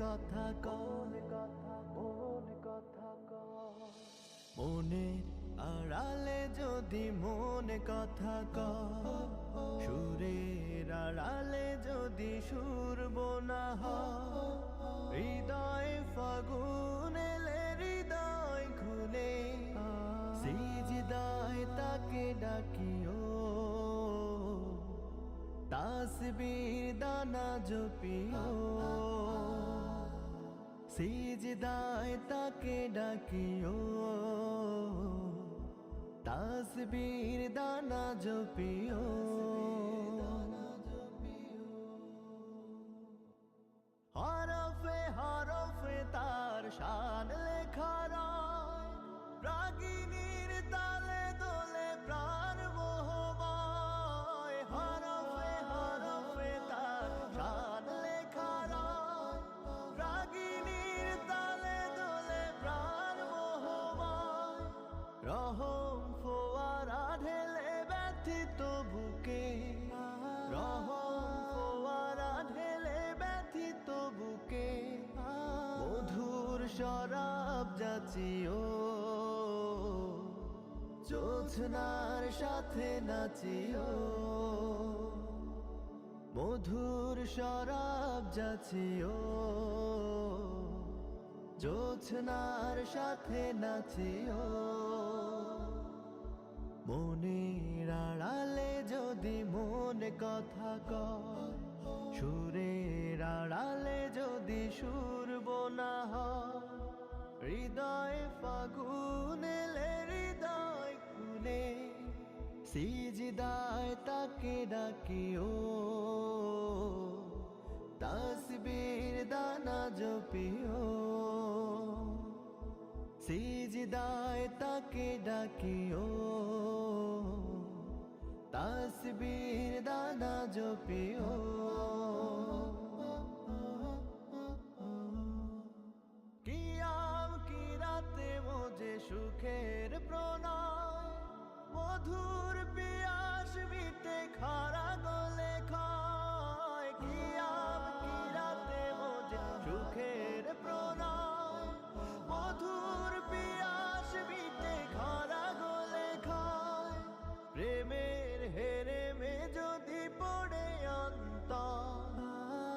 কথা কর, মনের আড়ালে যদি মন কথা কর, সুরের আড়ালে যদি সুর বোনা হয়, হৃদয় ফাগুন এলে হৃদয় খুলে সিজদায় তাকে ডাকিও, তাসবীর দানা জপিও, সিজদায় তাকে ডাকিও, তাসবীর দানা জপিও। হরফে হরফে তার শান লেখা রয়, রাগিনীর তালে দোলে প্রাণ মোহময়। হরফে হরফে তার শান লেখা রয়, রাগিনীর তালে দোলে প্রাণ মোহময়। রহম ফোয়ারা ঢেলে ব্যথিত বুকে, রহম ফোয়ারা ঢেলে ব্যথিত বুকে, মধুর শরাব যাচিও, জোছনার সাথে নাচিও, মধুর শরাব যাচিও, জোছনার সাথে নাচিও। মনের আড়ালে যদি মন কথা কর, সুরের আড়ালে যদি সুর বোনা হয়, হৃদয় ফাগুন এলে হৃদয় খুলে সিজদায় তাকে ডাকিও, তাসবীর দানা জপিও, সিজদায় তাকে ডাকিও, তাসবীর দানা জপিও। কিয়াম কি রাতে মোজে সুখের প্রণয়, মধুর পিয়াস মিটে খারা গলে খায়। কিয়াম কি রাতে মোজে সুখের প্রণয়, মধুর পিয়াস মিটে খারা গলে খায়। প্রেমের হেরেমে যদি পড়ে অন্তর,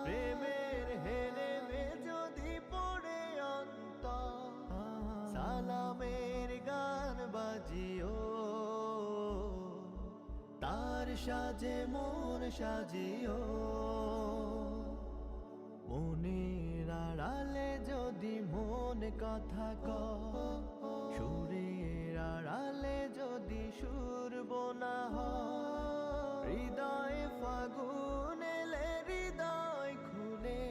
প্রেমের হেরেমে যদি পড়ে অন্তর, সালামের গান বাজিও, তার সাজে মন সাজিও। মনের আড়ালে যদি মন কথা কর, সুরের আড়ালে যদি সুর বোনা হয়, হৃদয় ফাগুন এলে হৃদয় খুলে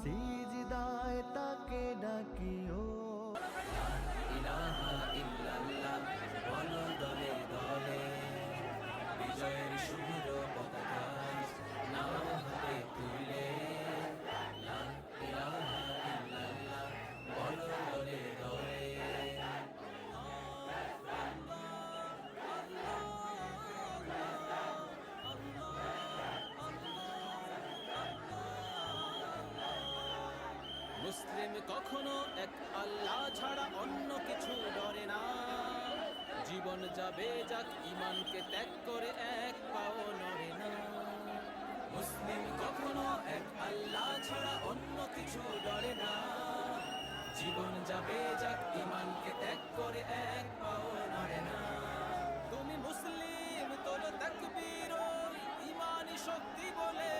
সিজদায় তাকে ডাকিও। ইলাহা ইল্লাল্লাহ বলো দলে দলে, বিজয়ের শুভ্র পতাকা নাও হাতে তুলে। লা ইলাহা ইল্লাল্লাহ বলো দলে দলে। মুসলিম কখনো এক আল্লাহ ছাড়া অন্য কিছু ডরে না, জীবন যাবে যাক ঈমানকে ত্যাগ করে এক পাও নড়ে না। মুসলিম কখনো এক আল্লাহ ছাড়া অন্য কিছু ডরে না, জীবন যাবে যাক ঈমানকে ত্যাগ করে এক পাও নড়ে না। তুমি মুসলিম তোলো তাকবীর ঈমানি শক্তি বলে,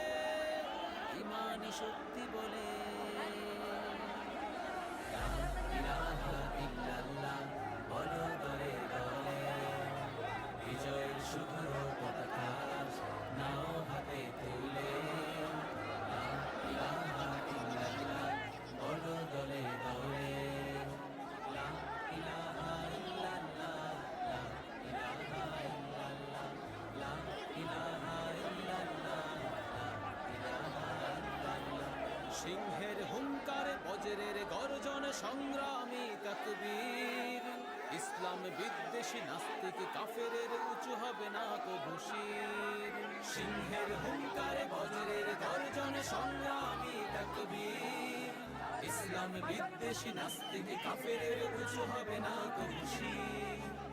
ঈমানি শক্তি বলে। লা ইলাহা ইল্লাল্লাহ বলো দলে দলে, বিজয়ের শুভ্র পতাকা নাও হাতে তুলে। লা ইলাহা ইল্লাল্লাহ বলো দলে দলে। লা ইলাহা ইল্লাল্লাহ, লা ইলাহা ইল্লাল্লাহ, লা ইলাহা ইল্লাল্লাহ, লা ইলাহা ইল্লাল্লাহ। সিংহের হুঙ্কারে বজ্রের গর্জন সংগ্রামী তাকবীর, ইসলাম বিদ্বেষী নাস্তিক কাফেরের উঁচু হবে না কবু শির। সিংহের হুঙ্কারে বজ্রের গর্জন সংগ্রামী তাকবীর, ইসলাম বিদ্বেষী নাস্তিক কাফেরের উঁচু হবে না তো খুশি।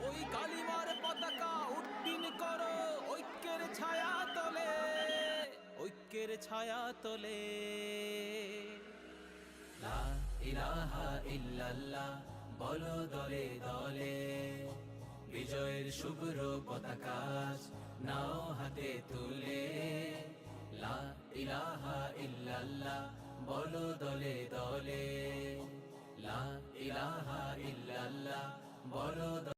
ওই কালিমার পতাকা উড্ডীন করো ঐক্যের ছায়া তলে, ঐক্যের ছায়া তলে। লা ইলাহা ইল্লাল্লাহ বলো দলে দলে, বিজয়ের শুভ্র পতাকা নাও হাতে তুলে। লা ইলাহা ইল্লাল্লাহ বলো দলে দলে, লা ইলাহা ইল্লাল্লাহ বলো